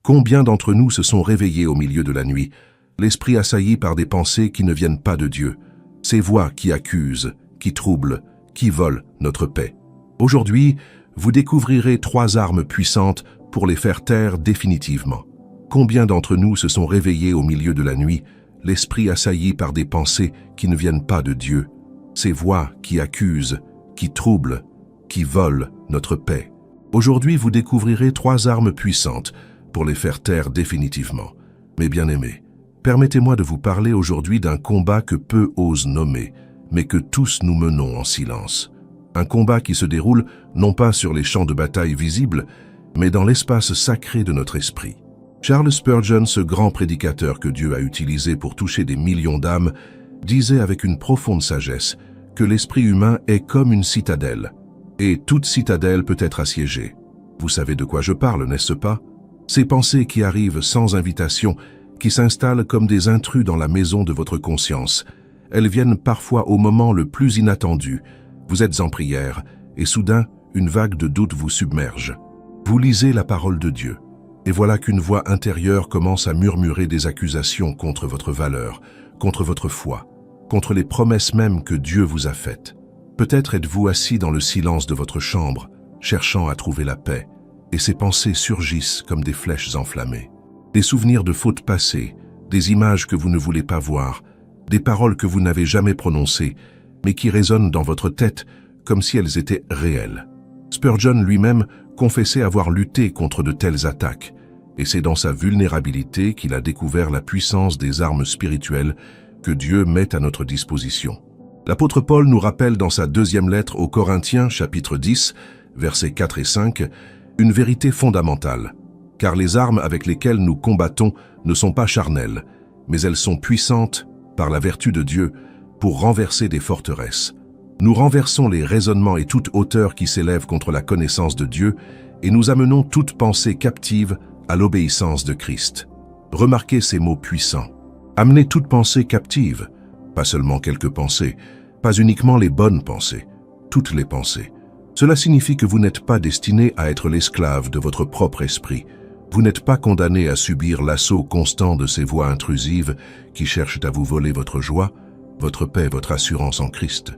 Combien d'entre nous se sont réveillés au milieu de la nuit, l'esprit assailli par des pensées qui ne viennent pas de Dieu, ces voix qui accusent, qui troublent, qui volent notre paix. Aujourd'hui, vous découvrirez 3 armes puissantes pour les faire taire définitivement. Combien d'entre nous se sont réveillés au milieu de la nuit, l'esprit assailli par des pensées qui ne viennent pas de Dieu, ces voix qui accusent, qui troublent, qui volent notre paix. Aujourd'hui, vous découvrirez 3 armes puissantes pour les faire taire définitivement. Mes bien-aimés, permettez-moi de vous parler aujourd'hui d'un combat que peu osent nommer, mais que tous nous menons en silence. Un combat qui se déroule non pas sur les champs de bataille visibles, mais dans l'espace sacré de notre esprit. Charles Spurgeon, ce grand prédicateur que Dieu a utilisé pour toucher des millions d'âmes, disait avec une profonde sagesse que l'esprit humain est comme une citadelle, et toute citadelle peut être assiégée. Vous savez de quoi je parle, n'est-ce pas? Ces pensées qui arrivent sans invitation, qui s'installent comme des intrus dans la maison de votre conscience. Elles viennent parfois au moment le plus inattendu. Vous êtes en prière, et soudain, une vague de doute vous submerge. Vous lisez la parole de Dieu, et voilà qu'une voix intérieure commence à murmurer des accusations contre votre valeur, contre votre foi, contre les promesses mêmes que Dieu vous a faites. Peut-être êtes-vous assis dans le silence de votre chambre, cherchant à trouver la paix, et ces pensées surgissent comme des flèches enflammées. Des souvenirs de fautes passées, des images que vous ne voulez pas voir, des paroles que vous n'avez jamais prononcées, mais qui résonnent dans votre tête comme si elles étaient réelles. Spurgeon lui-même confessait avoir lutté contre de telles attaques, et c'est dans sa vulnérabilité qu'il a découvert la puissance des armes spirituelles que Dieu met à notre disposition. L'apôtre Paul nous rappelle dans sa 2e lettre aux Corinthiens, chapitre 10, versets 4 et 5, une vérité fondamentale, car les armes avec lesquelles nous combattons ne sont pas charnelles, mais elles sont puissantes par la vertu de Dieu pour renverser des forteresses. Nous renversons les raisonnements et toute hauteur qui s'élève contre la connaissance de Dieu et nous amenons toute pensée captive à l'obéissance de Christ. Remarquez ces mots puissants. Amenez toute pensée captive, pas seulement quelques pensées, pas uniquement les bonnes pensées, toutes les pensées. Cela signifie que vous n'êtes pas destiné à être l'esclave de votre propre esprit. Vous n'êtes pas condamné à subir l'assaut constant de ces voix intrusives qui cherchent à vous voler votre joie, votre paix, votre assurance en Christ.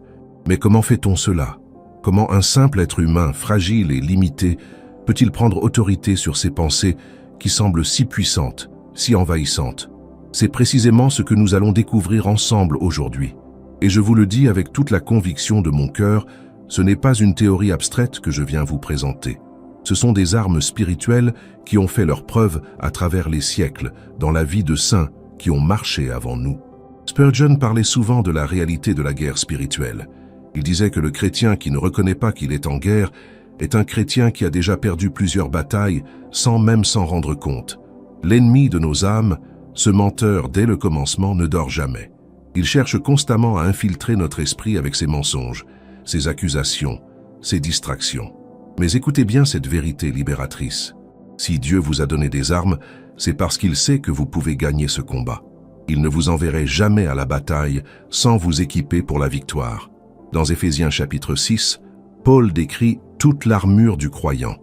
Mais comment fait-on cela? Comment un simple être humain, fragile et limité, peut-il prendre autorité sur ces pensées qui semblent si puissantes, si envahissantes? C'est précisément ce que nous allons découvrir ensemble aujourd'hui. Et je vous le dis avec toute la conviction de mon cœur, ce n'est pas une théorie abstraite que je viens vous présenter. Ce sont des armes spirituelles qui ont fait leur preuve à travers les siècles dans la vie de saints qui ont marché avant nous. Spurgeon parlait souvent de la réalité de la guerre spirituelle. Il disait que le chrétien qui ne reconnaît pas qu'il est en guerre est un chrétien qui a déjà perdu plusieurs batailles sans même s'en rendre compte. L'ennemi de nos âmes, ce menteur dès le commencement, ne dort jamais. Il cherche constamment à infiltrer notre esprit avec ses mensonges, ses accusations, ses distractions. Mais écoutez bien cette vérité libératrice. Si Dieu vous a donné des armes, c'est parce qu'il sait que vous pouvez gagner ce combat. Il ne vous enverrait jamais à la bataille sans vous équiper pour la victoire. Dans Éphésiens chapitre 6, Paul décrit toute l'armure du croyant.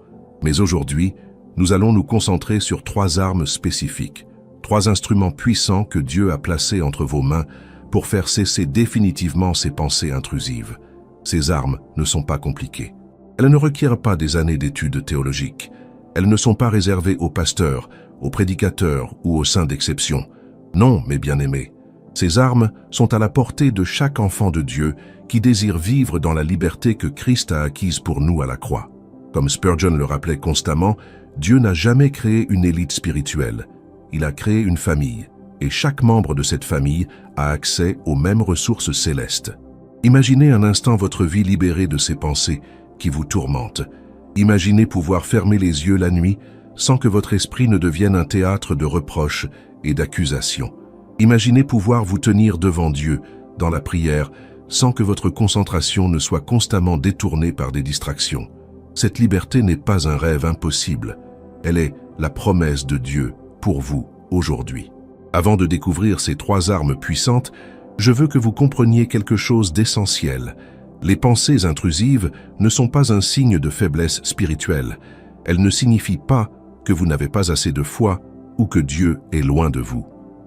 Mais aujourd'hui, nous allons nous concentrer sur 3 armes spécifiques, 3 instruments puissants que Dieu a placés entre vos mains pour faire cesser définitivement ces pensées intrusives. Ces armes ne sont pas compliquées. Elles ne requièrent pas des années d'études théologiques. Elles ne sont pas réservées aux pasteurs, aux prédicateurs ou aux saints d'exception. Non, mes bien-aimés, ces armes sont à la portée de chaque enfant de Dieu qui désire vivre dans la liberté que Christ a acquise pour nous à la croix. Comme Spurgeon le rappelait constamment, Dieu n'a jamais créé une élite spirituelle. Il a créé une famille, et chaque membre de cette famille a accès aux mêmes ressources célestes. Imaginez un instant votre vie libérée de ces pensées qui vous tourmentent. Imaginez pouvoir fermer les yeux la nuit sans que votre esprit ne devienne un théâtre de reproches et d'accusations. Imaginez pouvoir vous tenir devant Dieu dans la prière sans que votre concentration ne soit constamment détournée par des distractions. Cette liberté n'est pas un rêve impossible. Elle est la promesse de Dieu pour vous aujourd'hui. Avant de découvrir ces 3 armes puissantes, je veux que vous compreniez quelque chose d'essentiel. Les pensées intrusives ne sont pas un signe de faiblesse spirituelle. Elles ne signifient pas que vous n'avez pas assez de foi ou que Dieu est loin de vous.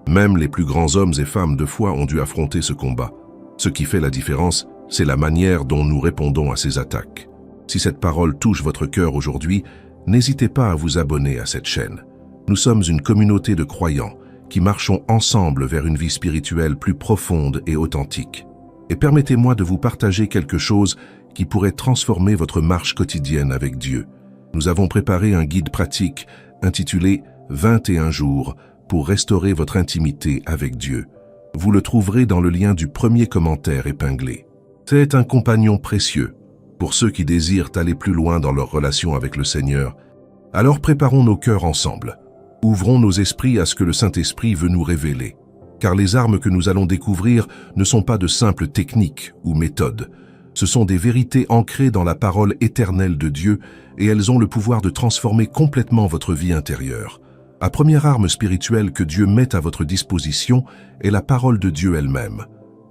Même les plus grands hommes et femmes de foi ont dû affronter ce combat. Ce qui fait la différence, c'est la manière dont nous répondons à ces attaques. Si cette parole touche votre cœur aujourd'hui, n'hésitez pas à vous abonner à cette chaîne. Nous sommes une communauté de croyants qui marchons ensemble vers une vie spirituelle plus profonde et authentique. Et permettez-moi de vous partager quelque chose qui pourrait transformer votre marche quotidienne avec Dieu. Nous avons préparé un guide pratique intitulé « 21 jours pour restaurer votre intimité avec Dieu ». Vous le trouverez dans le lien du premier commentaire épinglé. C'est un compagnon précieux pour ceux qui désirent aller plus loin dans leur relation avec le Seigneur. Alors préparons nos cœurs ensemble. Ouvrons nos esprits à ce que le Saint-Esprit veut nous révéler. Car les armes que nous allons découvrir ne sont pas de simples techniques ou méthodes. Ce sont des vérités ancrées dans la parole éternelle de Dieu et elles ont le pouvoir de transformer complètement votre vie intérieure. La première arme spirituelle que Dieu met à votre disposition est la parole de Dieu elle-même.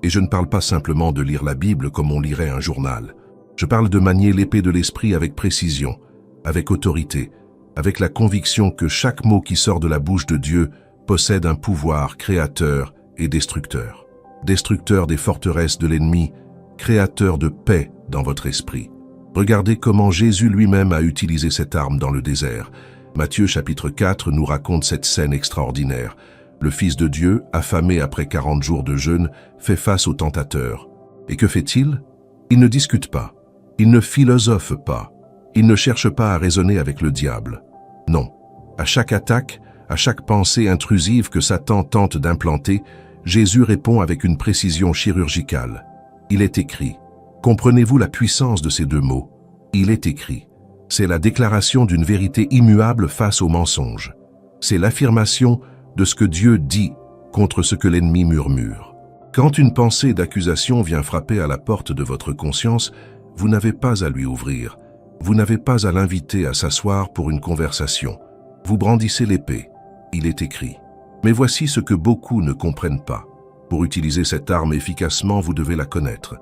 Et je ne parle pas simplement de lire la Bible comme on lirait un journal. Je parle de manier l'épée de l'esprit avec précision, avec autorité, avec la conviction que chaque mot qui sort de la bouche de Dieu possède un pouvoir créateur et destructeur. Destructeur des forteresses de l'ennemi, créateur de paix dans votre esprit. Regardez comment Jésus lui-même a utilisé cette arme dans le désert. Matthieu chapitre 4 nous raconte cette scène extraordinaire. Le Fils de Dieu, affamé après 40 jours de jeûne, fait face au tentateur. Et que fait-il? Il ne discute pas. Il ne philosophe pas. Il ne cherche pas à raisonner avec le diable. Non. À chaque attaque, à chaque pensée intrusive que Satan tente d'implanter, Jésus répond avec une précision chirurgicale. Il est écrit. Comprenez-vous la puissance de ces deux mots? Il est écrit. C'est la déclaration d'une vérité immuable face au mensonge. C'est l'affirmation de ce que Dieu dit contre ce que l'ennemi murmure. Quand une pensée d'accusation vient frapper à la porte de votre conscience, vous n'avez pas à lui ouvrir. Vous n'avez pas à l'inviter à s'asseoir pour une conversation. Vous brandissez l'épée. Il est écrit. Mais voici ce que beaucoup ne comprennent pas. Pour utiliser cette arme efficacement, vous devez la connaître.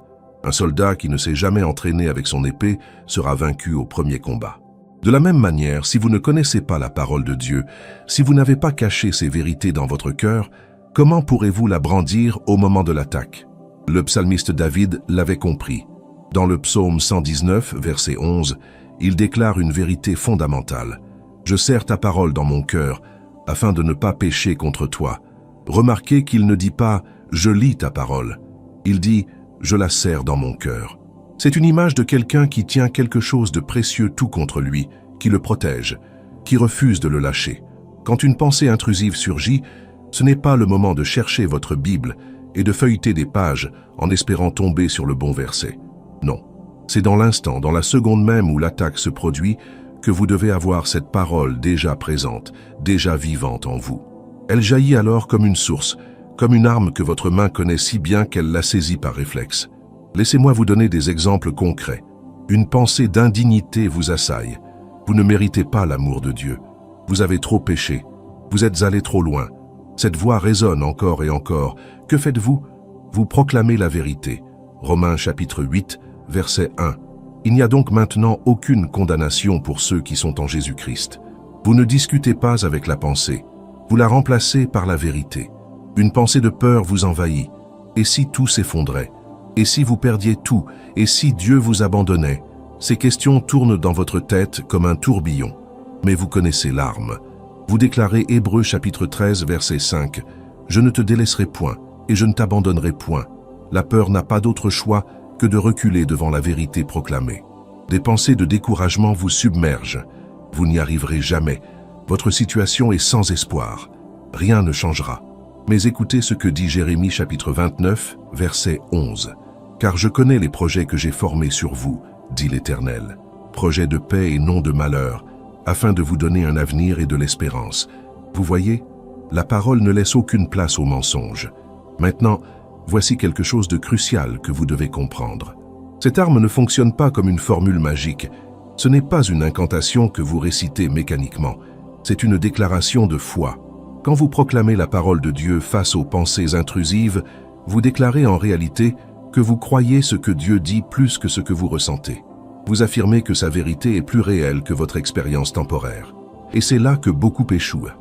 Un soldat qui ne s'est jamais entraîné avec son épée sera vaincu au premier combat. De la même manière, si vous ne connaissez pas la parole de Dieu, si vous n'avez pas caché ces vérités dans votre cœur, comment pourrez-vous la brandir au moment de l'attaque? Le psalmiste David l'avait compris. Dans le psaume 119, verset 11, il déclare une vérité fondamentale. « Je serre ta parole dans mon cœur, afin de ne pas pécher contre toi. » Remarquez qu'il ne dit pas « je lis ta parole ». Il dit « je la serre dans mon cœur ». C'est une image de quelqu'un qui tient quelque chose de précieux tout contre lui, qui le protège, qui refuse de le lâcher. Quand une pensée intrusive surgit, ce n'est pas le moment de chercher votre Bible et de feuilleter des pages en espérant tomber sur le bon verset. Non, c'est dans l'instant, dans la seconde même où l'attaque se produit, que vous devez avoir cette parole déjà présente, déjà vivante en vous. Elle jaillit alors comme une source, comme une arme que votre main connaît si bien qu'elle la saisit par réflexe. Laissez-moi vous donner des exemples concrets. Une pensée d'indignité vous assaille. Vous ne méritez pas l'amour de Dieu. Vous avez trop péché. Vous êtes allé trop loin. Cette voix résonne encore et encore. Que faites-vous? Vous proclamez la vérité. Romains chapitre 8, verset 1. Il n'y a donc maintenant aucune condamnation pour ceux qui sont en Jésus-Christ. Vous ne discutez pas avec la pensée. Vous la remplacez par la vérité. Une pensée de peur vous envahit. Et si tout s'effondrait? Et si vous perdiez tout? Et si Dieu vous abandonnait? Ces questions tournent dans votre tête comme un tourbillon. Mais vous connaissez l'arme. Vous déclarez Hébreux chapitre 13, verset 5. « Je ne te délaisserai point, et je ne t'abandonnerai point. » La peur n'a pas d'autre choix que de reculer devant la vérité proclamée. Des pensées de découragement vous submergent. Vous n'y arriverez jamais. Votre situation est sans espoir. Rien ne changera. Mais écoutez ce que dit Jérémie chapitre 29, verset 11. « Car je connais les projets que j'ai formés sur vous, dit l'Éternel, projets de paix et non de malheur, afin de vous donner un avenir et de l'espérance. » Vous voyez, la parole ne laisse aucune place au mensonge. Maintenant, voici quelque chose de crucial que vous devez comprendre. Cette arme ne fonctionne pas comme une formule magique. Ce n'est pas une incantation que vous récitez mécaniquement. C'est une déclaration de foi. Quand vous proclamez la parole de Dieu face aux pensées intrusives, vous déclarez en réalité que vous croyez ce que Dieu dit plus que ce que vous ressentez. Vous affirmez que sa vérité est plus réelle que votre expérience temporaire. Et c'est là que beaucoup échouent.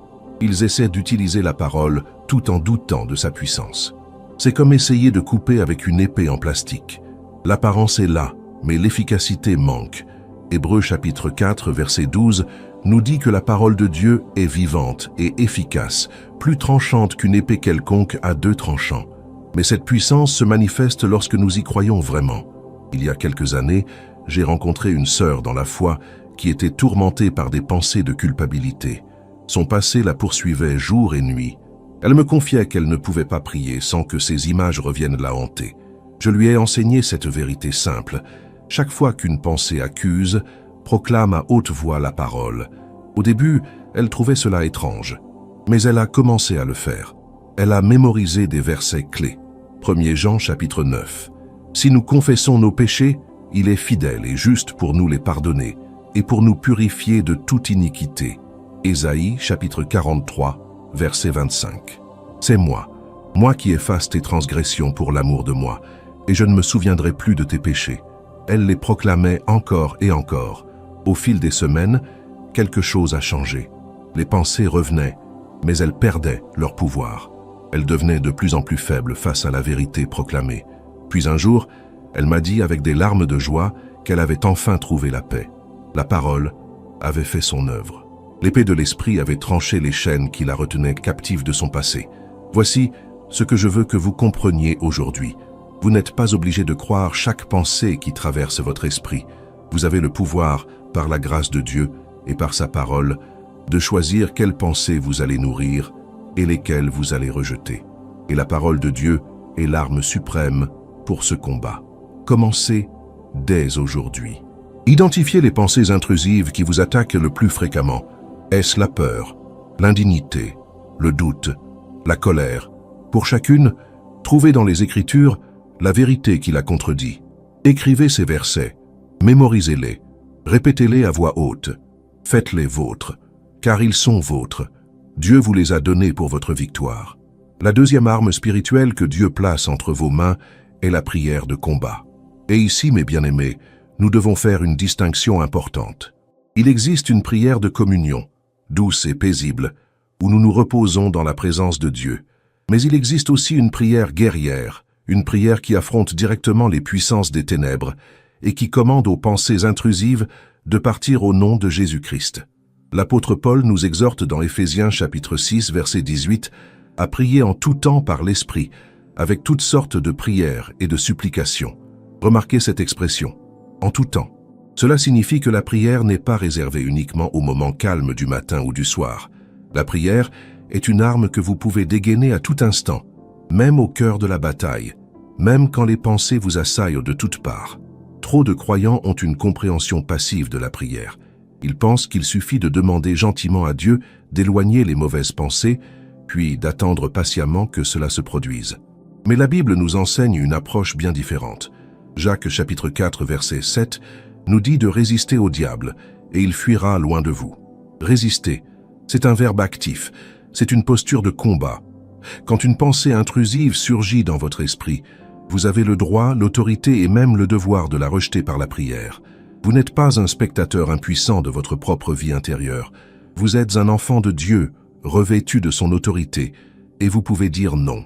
Ils essaient d'utiliser la parole tout en doutant de sa puissance. C'est comme essayer de couper avec une épée en plastique. L'apparence est là, mais l'efficacité manque. Hébreux chapitre 4, verset 12, nous dit que la parole de Dieu est vivante et efficace, plus tranchante qu'une épée quelconque à deux tranchants. Mais cette puissance se manifeste lorsque nous y croyons vraiment. Il y a quelques années, j'ai rencontré une sœur dans la foi qui était tourmentée par des pensées de culpabilité. Son passé la poursuivait jour et nuit. Elle me confiait qu'elle ne pouvait pas prier sans que ces images reviennent la hanter. Je lui ai enseigné cette vérité simple. Chaque fois qu'une pensée accuse, proclame à haute voix la parole. Au début, elle trouvait cela étrange, mais elle a commencé à le faire. Elle a mémorisé des versets clés. 1 Jean chapitre 9. Si nous confessons nos péchés, il est fidèle et juste pour nous les pardonner et pour nous purifier de toute iniquité. Ésaïe chapitre 43, verset 25. C'est moi qui efface tes transgressions pour l'amour de moi, et je ne me souviendrai plus de tes péchés. Elle les proclamait encore et encore. Au fil des semaines, quelque chose a changé. Les pensées revenaient, mais elles perdaient leur pouvoir. Elles devenaient de plus en plus faibles face à la vérité proclamée. Puis un jour, elle m'a dit avec des larmes de joie qu'elle avait enfin trouvé la paix. La parole avait fait son œuvre. L'épée de l'esprit avait tranché les chaînes qui la retenaient captive de son passé. Voici ce que je veux que vous compreniez aujourd'hui. Vous n'êtes pas obligé de croire chaque pensée qui traverse votre esprit. Vous avez le pouvoir, par la grâce de Dieu et par sa parole, de choisir quelles pensées vous allez nourrir et lesquelles vous allez rejeter. Et la parole de Dieu est l'arme suprême pour ce combat. Commencez dès aujourd'hui. Identifiez les pensées intrusives qui vous attaquent le plus fréquemment. Est-ce la peur, l'indignité, le doute, la colère? Pour chacune, trouvez dans les Écritures la vérité qui la contredit. Écrivez ces versets, mémorisez-les, répétez-les à voix haute, faites-les vôtres, car ils sont vôtres. Dieu vous les a donnés pour votre victoire. La deuxième arme spirituelle que Dieu place entre vos mains est la prière de combat. Et ici, mes bien-aimés, nous devons faire une distinction importante. Il existe une prière de communion, douce et paisible, où nous nous reposons dans la présence de Dieu. Mais il existe aussi une prière guerrière, une prière qui affronte directement les puissances des ténèbres et qui commande aux pensées intrusives de partir au nom de Jésus-Christ. L'apôtre Paul nous exhorte dans Éphésiens chapitre 6, verset 18, à prier en tout temps par l'Esprit, avec toutes sortes de prières et de supplications. Remarquez cette expression, en tout temps. Cela signifie que la prière n'est pas réservée uniquement au moment calme du matin ou du soir. La prière est une arme que vous pouvez dégainer à tout instant, même au cœur de la bataille, même quand les pensées vous assaillent de toutes parts. Trop de croyants ont une compréhension passive de la prière. Ils pensent qu'il suffit de demander gentiment à Dieu d'éloigner les mauvaises pensées, puis d'attendre patiemment que cela se produise. Mais la Bible nous enseigne une approche bien différente. Jacques chapitre 4 verset 7 nous dit de résister au diable et il fuira loin de vous. Résister, c'est un verbe actif, c'est une posture de combat. Quand une pensée intrusive surgit dans votre esprit, vous avez le droit, l'autorité et même le devoir de la rejeter par la prière. Vous n'êtes pas un spectateur impuissant de votre propre vie intérieure. Vous êtes un enfant de Dieu, revêtu de son autorité, et vous pouvez dire non.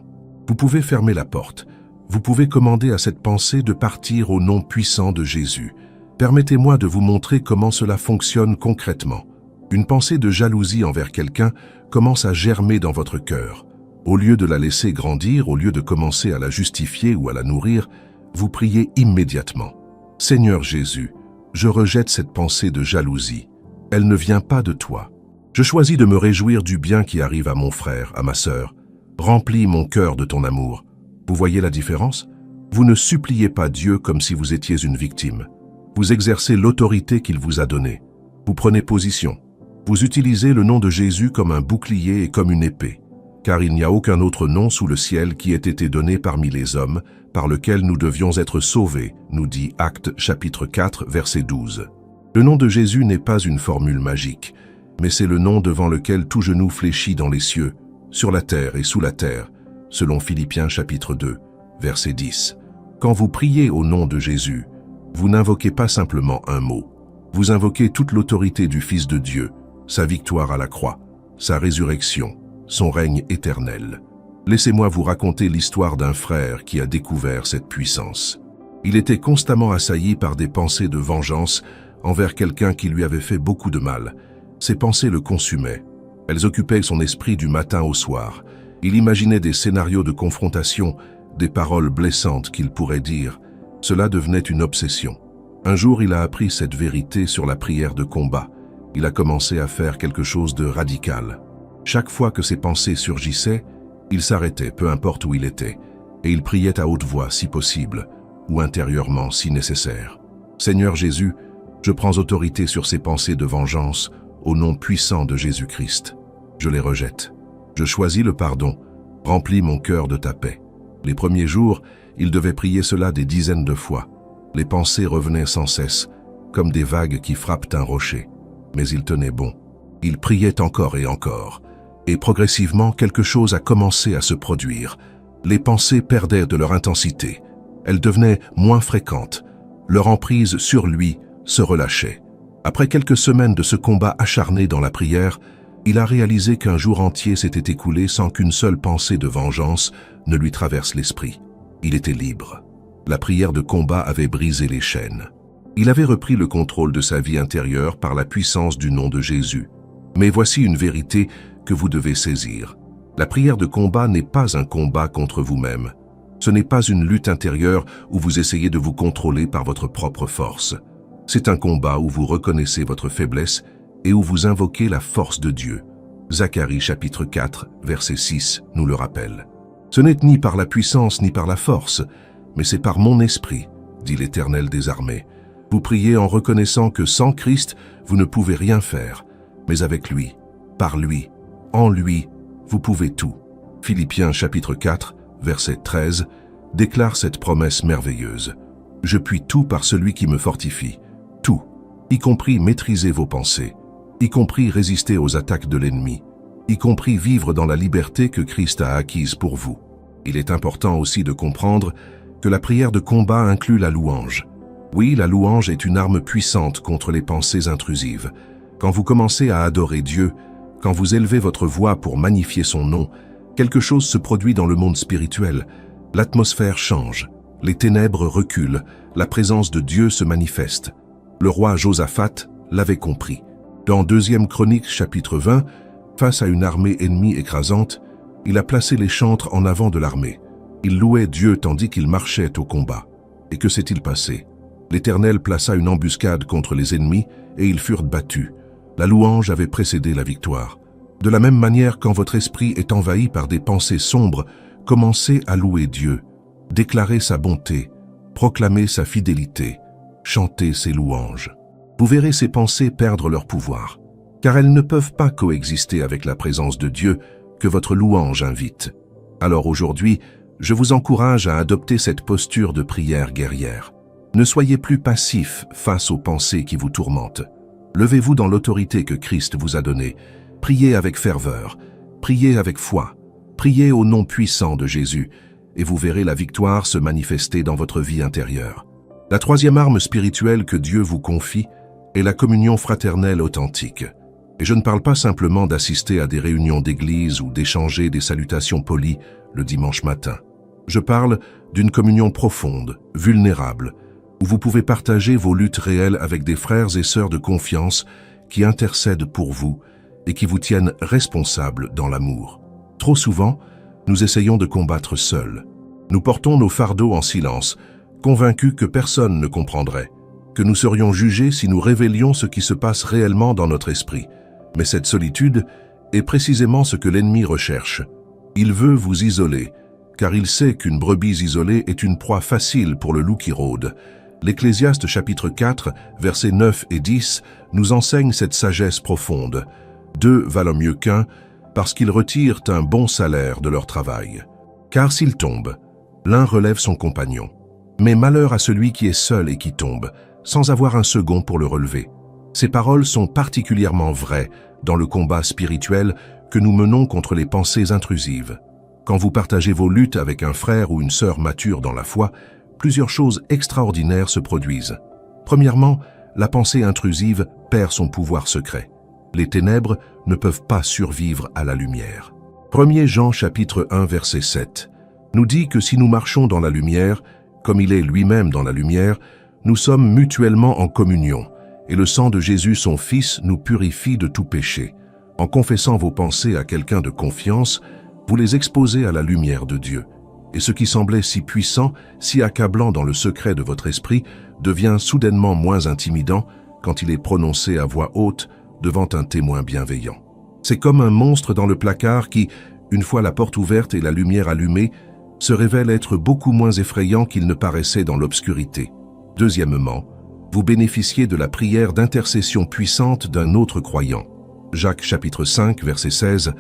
Vous pouvez fermer la porte. Vous pouvez commander à cette pensée de partir au nom puissant de Jésus. Permettez-moi de vous montrer comment cela fonctionne concrètement. Une pensée de jalousie envers quelqu'un commence à germer dans votre cœur. Au lieu de la laisser grandir, au lieu de commencer à la justifier ou à la nourrir, vous priez immédiatement. Seigneur Jésus, je rejette cette pensée de jalousie. Elle ne vient pas de toi. Je choisis de me réjouir du bien qui arrive à mon frère, à ma sœur. Remplis mon cœur de ton amour. Vous voyez la différence? Vous ne suppliez pas Dieu comme si vous étiez une victime. Vous exercez l'autorité qu'il vous a donnée. Vous prenez position. Vous utilisez le nom de Jésus comme un bouclier et comme une épée. Car il n'y a aucun autre nom sous le ciel qui ait été donné parmi les hommes, par lequel nous devions être sauvés, nous dit Actes chapitre 4, verset 12. Le nom de Jésus n'est pas une formule magique, mais c'est le nom devant lequel tout genou fléchit dans les cieux, sur la terre et sous la terre, selon Philippiens chapitre 2, verset 10. Quand vous priez au nom de Jésus, vous n'invoquez pas simplement un mot. Vous invoquez toute l'autorité du Fils de Dieu, sa victoire à la croix, sa résurrection, son règne éternel. Laissez-moi vous raconter l'histoire d'un frère qui a découvert cette puissance. Il était constamment assailli par des pensées de vengeance envers quelqu'un qui lui avait fait beaucoup de mal. Ces pensées le consumaient. Elles occupaient son esprit du matin au soir. Il imaginait des scénarios de confrontation, des paroles blessantes qu'il pourrait dire. Cela devenait une obsession. Un jour, il a appris cette vérité sur la prière de combat. Il a commencé à faire quelque chose de radical. Chaque fois que ses pensées surgissaient, il s'arrêtait, peu importe où il était, et il priait à haute voix si possible, ou intérieurement si nécessaire. Seigneur Jésus, je prends autorité sur ces pensées de vengeance au nom puissant de Jésus-Christ. Je les rejette. Je choisis le pardon. Remplis mon cœur de ta paix. Les premiers jours, il devait prier cela des dizaines de fois. Les pensées revenaient sans cesse, comme des vagues qui frappent un rocher. Mais il tenait bon. Il priait encore et encore. Et progressivement, quelque chose a commencé à se produire. Les pensées perdaient de leur intensité. Elles devenaient moins fréquentes. Leur emprise sur lui se relâchait. Après quelques semaines de ce combat acharné dans la prière, il a réalisé qu'un jour entier s'était écoulé sans qu'une seule pensée de vengeance ne lui traverse l'esprit. Il était libre. La prière de combat avait brisé les chaînes. Il avait repris le contrôle de sa vie intérieure par la puissance du nom de Jésus. Mais voici une vérité que vous devez saisir. La prière de combat n'est pas un combat contre vous-même. Ce n'est pas une lutte intérieure où vous essayez de vous contrôler par votre propre force. C'est un combat où vous reconnaissez votre faiblesse et où vous invoquez la force de Dieu. Zacharie chapitre 4, verset 6 nous le rappelle. Ce n'est ni par la puissance ni par la force, mais c'est par mon esprit, dit l'Éternel des armées. Vous priez en reconnaissant que sans Christ, vous ne pouvez rien faire, mais avec lui, par lui, en lui, vous pouvez tout. Philippiens chapitre 4, verset 13, déclare cette promesse merveilleuse. Je puis tout par celui qui me fortifie. Tout, y compris maîtriser vos pensées, y compris résister aux attaques de l'ennemi, y compris vivre dans la liberté que Christ a acquise pour vous. Il est important aussi de comprendre que la prière de combat inclut la louange. Oui, la louange est une arme puissante contre les pensées intrusives. Quand vous commencez à adorer Dieu, quand vous élevez votre voix pour magnifier son nom, quelque chose se produit dans le monde spirituel. L'atmosphère change, les ténèbres reculent, la présence de Dieu se manifeste. Le roi Josaphat l'avait compris. Dans 2 Chroniques chapitre 20, face à une armée ennemie écrasante, il a placé les chantres en avant de l'armée. Il louait Dieu tandis qu'il marchait au combat. Et que s'est-il passé? L'Éternel plaça une embuscade contre les ennemis et ils furent battus. La louange avait précédé la victoire. De la même manière, quand votre esprit est envahi par des pensées sombres, commencez à louer Dieu, déclarer sa bonté, proclamer sa fidélité, chanter ses louanges. Vous verrez ces pensées perdre leur pouvoir, car elles ne peuvent pas coexister avec la présence de Dieu que votre louange invite. Alors aujourd'hui, je vous encourage à adopter cette posture de prière guerrière. Ne soyez plus passif face aux pensées qui vous tourmentent. Levez-vous dans l'autorité que Christ vous a donnée. Priez avec ferveur, priez avec foi, priez au nom puissant de Jésus, et vous verrez la victoire se manifester dans votre vie intérieure. La troisième arme spirituelle que Dieu vous confie est la communion fraternelle authentique. Et je ne parle pas simplement d'assister à des réunions d'église ou d'échanger des salutations polies le dimanche matin. Je parle d'une communion profonde, vulnérable, où vous pouvez partager vos luttes réelles avec des frères et sœurs de confiance qui intercèdent pour vous et qui vous tiennent responsables dans l'amour. Trop souvent, nous essayons de combattre seuls. Nous portons nos fardeaux en silence, convaincus que personne ne comprendrait, que nous serions jugés si nous révélions ce qui se passe réellement dans notre esprit. Mais cette solitude est précisément ce que l'ennemi recherche. Il veut vous isoler, car il sait qu'une brebis isolée est une proie facile pour le loup qui rôde. L'Ecclésiaste chapitre 4, versets 9 et 10 nous enseigne cette sagesse profonde. 2 valent mieux qu'un, parce qu'ils retirent un bon salaire de leur travail. Car s'ils tombent, l'un relève son compagnon. Mais malheur à celui qui est seul et qui tombe, sans avoir un second pour le relever. Ces paroles sont particulièrement vraies dans le combat spirituel que nous menons contre les pensées intrusives. Quand vous partagez vos luttes avec un frère ou une sœur mature dans la foi, plusieurs choses extraordinaires se produisent. Premièrement, la pensée intrusive perd son pouvoir secret. Les ténèbres ne peuvent pas survivre à la lumière. 1 Jean chapitre 1 verset 7 nous dit que si nous marchons dans la lumière, comme il est lui-même dans la lumière, nous sommes mutuellement en communion, et le sang de Jésus son Fils nous purifie de tout péché. En confessant vos pensées à quelqu'un de confiance, vous les exposez à la lumière de Dieu. Et ce qui semblait si puissant, si accablant dans le secret de votre esprit, devient soudainement moins intimidant quand il est prononcé à voix haute devant un témoin bienveillant. C'est comme un monstre dans le placard qui, une fois la porte ouverte et la lumière allumée, se révèle être beaucoup moins effrayant qu'il ne paraissait dans l'obscurité. Deuxièmement, vous bénéficiez de la prière d'intercession puissante d'un autre croyant. Jacques chapitre 5 verset 16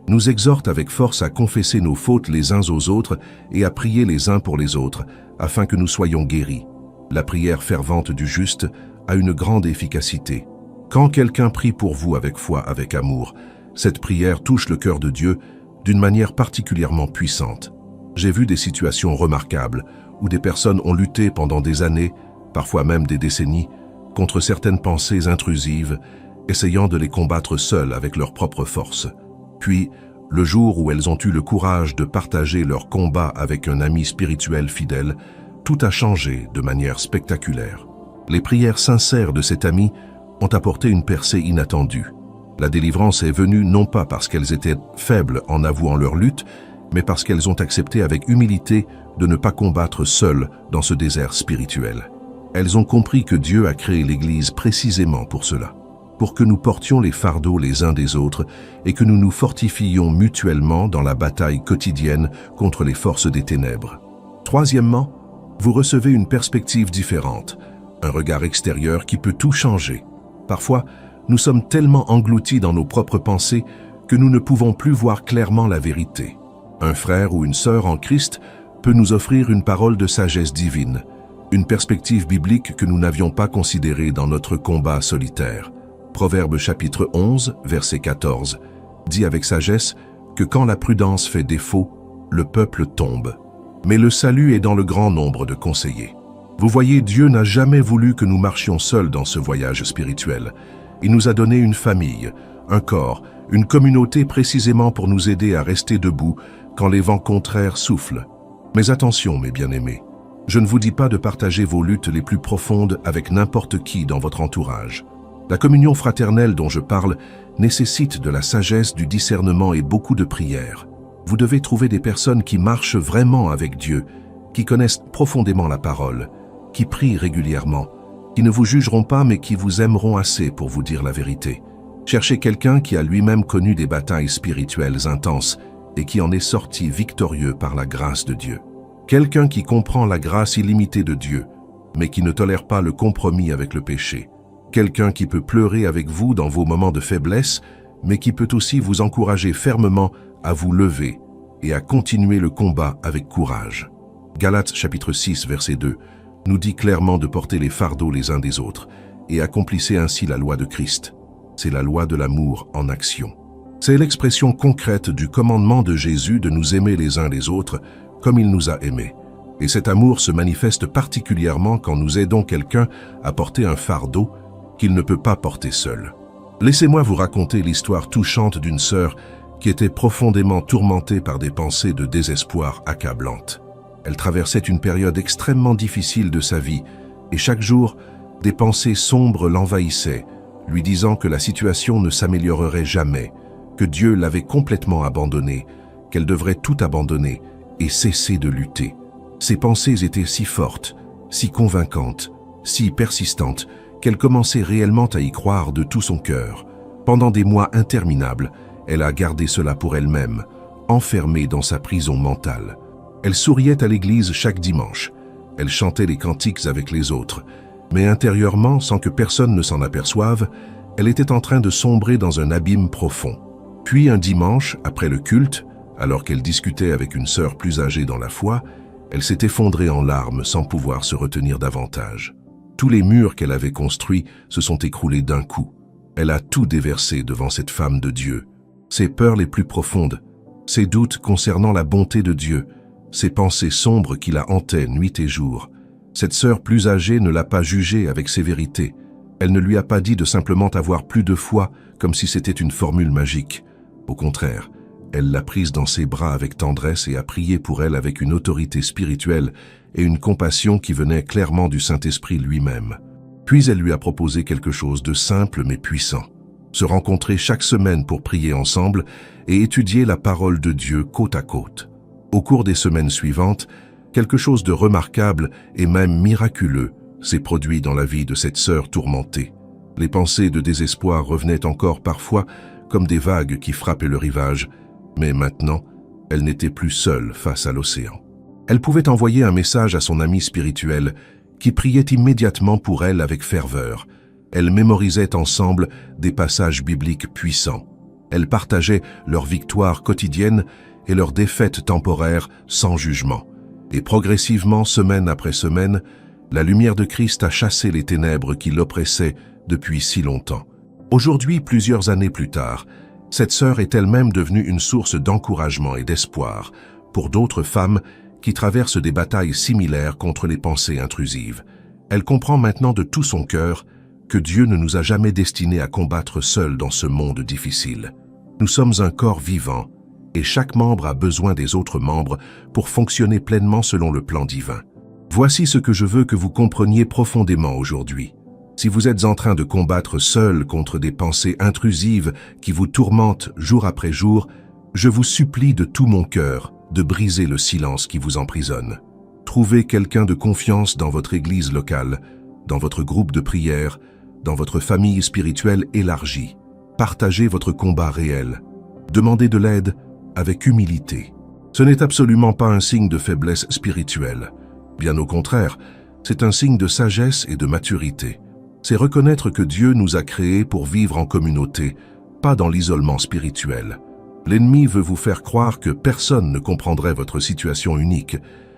nous exhorte avec force à confesser nos fautes les uns aux autres et à prier les uns pour les autres, afin que nous soyons guéris. La prière fervente du juste a une grande efficacité. Quand quelqu'un prie pour vous avec foi, avec amour, cette prière touche le cœur de Dieu d'une manière particulièrement puissante. J'ai vu des situations remarquables où des personnes ont lutté pendant des années, parfois même des décennies, contre certaines pensées intrusives, essayant de les combattre seules avec leur propre force. Puis, le jour où elles ont eu le courage de partager leur combat avec un ami spirituel fidèle, tout a changé de manière spectaculaire. Les prières sincères de cet ami ont apporté une percée inattendue. La délivrance est venue non pas parce qu'elles étaient faibles en avouant leur lutte, mais parce qu'elles ont accepté avec humilité de ne pas combattre seules dans ce désert spirituel. Elles ont compris que Dieu a créé l'Église précisément pour cela, pour que nous portions les fardeaux les uns des autres et que nous nous fortifiions mutuellement dans la bataille quotidienne contre les forces des ténèbres. Troisièmement, vous recevez une perspective différente, un regard extérieur qui peut tout changer. Parfois, nous sommes tellement engloutis dans nos propres pensées que nous ne pouvons plus voir clairement la vérité. Un frère ou une sœur en Christ peut nous offrir une parole de sagesse divine, une perspective biblique que nous n'avions pas considérée dans notre combat solitaire. Proverbe chapitre 11, verset 14, dit avec sagesse que quand la prudence fait défaut, le peuple tombe. Mais le salut est dans le grand nombre de conseillers. Vous voyez, Dieu n'a jamais voulu que nous marchions seuls dans ce voyage spirituel. Il nous a donné une famille, un corps, une communauté précisément pour nous aider à rester debout quand les vents contraires soufflent. Mais attention, mes bien-aimés, je ne vous dis pas de partager vos luttes les plus profondes avec n'importe qui dans votre entourage. La communion fraternelle dont je parle nécessite de la sagesse, du discernement et beaucoup de prières. Vous devez trouver des personnes qui marchent vraiment avec Dieu, qui connaissent profondément la parole, qui prient régulièrement, qui ne vous jugeront pas mais qui vous aimeront assez pour vous dire la vérité. Cherchez quelqu'un qui a lui-même connu des batailles spirituelles intenses et qui en est sorti victorieux par la grâce de Dieu. Quelqu'un qui comprend la grâce illimitée de Dieu, mais qui ne tolère pas le compromis avec le péché. Quelqu'un qui peut pleurer avec vous dans vos moments de faiblesse, mais qui peut aussi vous encourager fermement à vous lever et à continuer le combat avec courage. Galates chapitre 6, verset 2, nous dit clairement de porter les fardeaux les uns des autres et accomplissez ainsi la loi de Christ. C'est la loi de l'amour en action. C'est l'expression concrète du commandement de Jésus de nous aimer les uns les autres comme il nous a aimés. Et cet amour se manifeste particulièrement quand nous aidons quelqu'un à porter un fardeau qu'il ne peut pas porter seul. Laissez-moi vous raconter l'histoire touchante d'une sœur qui était profondément tourmentée par des pensées de désespoir accablantes. Elle traversait une période extrêmement difficile de sa vie et chaque jour, des pensées sombres l'envahissaient, lui disant que la situation ne s'améliorerait jamais, que Dieu l'avait complètement abandonnée, qu'elle devrait tout abandonner et cesser de lutter. Ces pensées étaient si fortes, si convaincantes, si persistantes, qu'elle commençait réellement à y croire de tout son cœur. Pendant des mois interminables, elle a gardé cela pour elle-même, enfermée dans sa prison mentale. Elle souriait à l'église chaque dimanche. Elle chantait les cantiques avec les autres. Mais intérieurement, sans que personne ne s'en aperçoive, elle était en train de sombrer dans un abîme profond. Puis un dimanche, après le culte, alors qu'elle discutait avec une sœur plus âgée dans la foi, elle s'est effondrée en larmes sans pouvoir se retenir davantage. Tous les murs qu'elle avait construits se sont écroulés d'un coup. Elle a tout déversé devant cette femme de Dieu. Ses peurs les plus profondes, ses doutes concernant la bonté de Dieu, ses pensées sombres qui la hantaient nuit et jour. Cette sœur plus âgée ne l'a pas jugée avec sévérité, Elle ne lui a pas dit de simplement avoir plus de foi, comme si c'était une formule magique. Au contraire, elle l'a prise dans ses bras avec tendresse et a prié pour elle avec une autorité spirituelle et une compassion qui venait clairement du Saint-Esprit lui-même. Puis elle lui a proposé quelque chose de simple mais puissant. Se rencontrer chaque semaine pour prier ensemble et étudier la parole de Dieu côte à côte. Au cours des semaines suivantes, quelque chose de remarquable et même miraculeux s'est produit dans la vie de cette sœur tourmentée. Les pensées de désespoir revenaient encore parfois comme des vagues qui frappaient le rivage, mais maintenant, elle n'était plus seule face à l'océan. Elle pouvait envoyer un message à son ami spirituel qui priait immédiatement pour elle avec ferveur. Elles mémorisaient ensemble des passages bibliques puissants. Elles partageaient leurs victoires quotidiennes et leurs défaites temporaires sans jugement. Et progressivement, semaine après semaine, la lumière de Christ a chassé les ténèbres qui l'oppressaient depuis si longtemps. Aujourd'hui, plusieurs années plus tard, cette sœur est elle-même devenue une source d'encouragement et d'espoir pour d'autres femmes qui traversent des batailles similaires contre les pensées intrusives. Elle comprend maintenant de tout son cœur que Dieu ne nous a jamais destinés à combattre seuls dans ce monde difficile. Nous sommes un corps vivant et chaque membre a besoin des autres membres pour fonctionner pleinement selon le plan divin. Voici ce que je veux que vous compreniez profondément aujourd'hui. Si vous êtes en train de combattre seul contre des pensées intrusives qui vous tourmentent jour après jour, je vous supplie de tout mon cœur de briser le silence qui vous emprisonne. Trouvez quelqu'un de confiance dans votre église locale, dans votre groupe de prière, dans votre famille spirituelle élargie. Partagez votre combat réel. Demandez de l'aide avec humilité. Ce n'est absolument pas un signe de faiblesse spirituelle. Bien au contraire, c'est un signe de sagesse et de maturité. C'est reconnaître que Dieu nous a créés pour vivre en communauté, pas dans l'isolement spirituel. L'ennemi veut vous faire croire que personne ne comprendrait votre situation unique,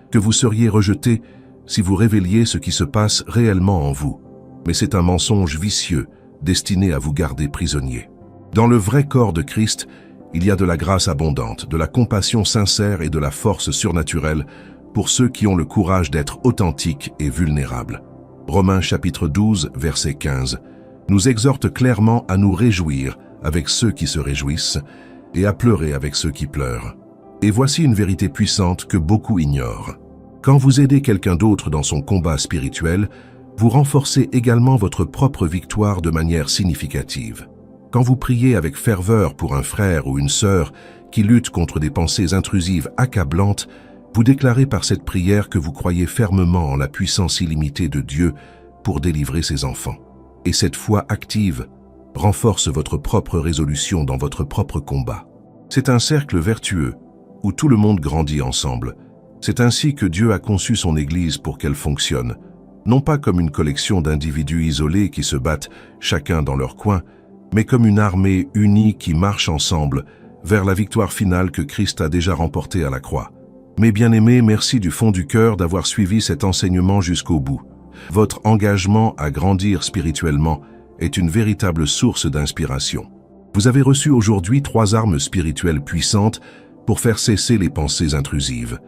que vous seriez rejeté si vous révéliez ce qui se passe réellement en vous. Mais c'est un mensonge vicieux, destiné à vous garder prisonnier. Dans le vrai corps de Christ, il y a de la grâce abondante, de la compassion sincère et de la force surnaturelle pour ceux qui ont le courage d'être authentiques et vulnérables. Romains chapitre 12, verset 15, nous exhorte clairement à nous réjouir avec ceux qui se réjouissent et à pleurer avec ceux qui pleurent. Et voici une vérité puissante que beaucoup ignorent. Quand vous aidez quelqu'un d'autre dans son combat spirituel, vous renforcez également votre propre victoire de manière significative. Quand vous priez avec ferveur pour un frère ou une sœur qui lutte contre des pensées intrusives accablantes, vous déclarez par cette prière que vous croyez fermement en la puissance illimitée de Dieu pour délivrer ses enfants. Et cette foi active renforce votre propre résolution dans votre propre combat. C'est un cercle vertueux où tout le monde grandit ensemble. C'est ainsi que Dieu a conçu son Église pour qu'elle fonctionne, non pas comme une collection d'individus isolés qui se battent chacun dans leur coin, mais comme une armée unie qui marche ensemble vers la victoire finale que Christ a déjà remportée à la croix. Mes bien-aimés, merci du fond du cœur d'avoir suivi cet enseignement jusqu'au bout. Votre engagement à grandir spirituellement est une véritable source d'inspiration. Vous avez reçu aujourd'hui 3 armes spirituelles puissantes pour faire cesser les pensées intrusives: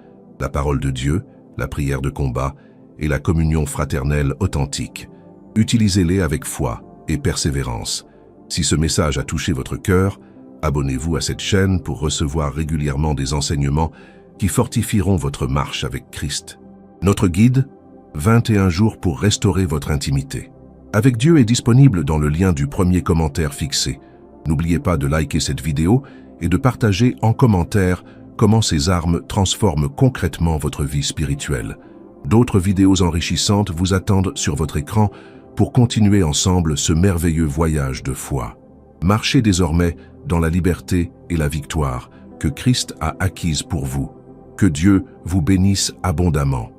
la parole de Dieu, la prière de combat et la communion fraternelle authentique. Utilisez-les avec foi et persévérance. Si ce message a touché votre cœur, abonnez-vous à cette chaîne pour recevoir régulièrement des enseignements qui fortifieront votre marche avec Christ. Notre guide, 21 jours pour restaurer votre intimité avec Dieu, est disponible dans le lien du premier commentaire fixé. N'oubliez pas de liker cette vidéo et de partager en commentaire comment ces armes transforment concrètement votre vie spirituelle. D'autres vidéos enrichissantes vous attendent sur votre écran pour continuer ensemble ce merveilleux voyage de foi. Marchez désormais dans la liberté et la victoire que Christ a acquise pour vous. Que Dieu vous bénisse abondamment.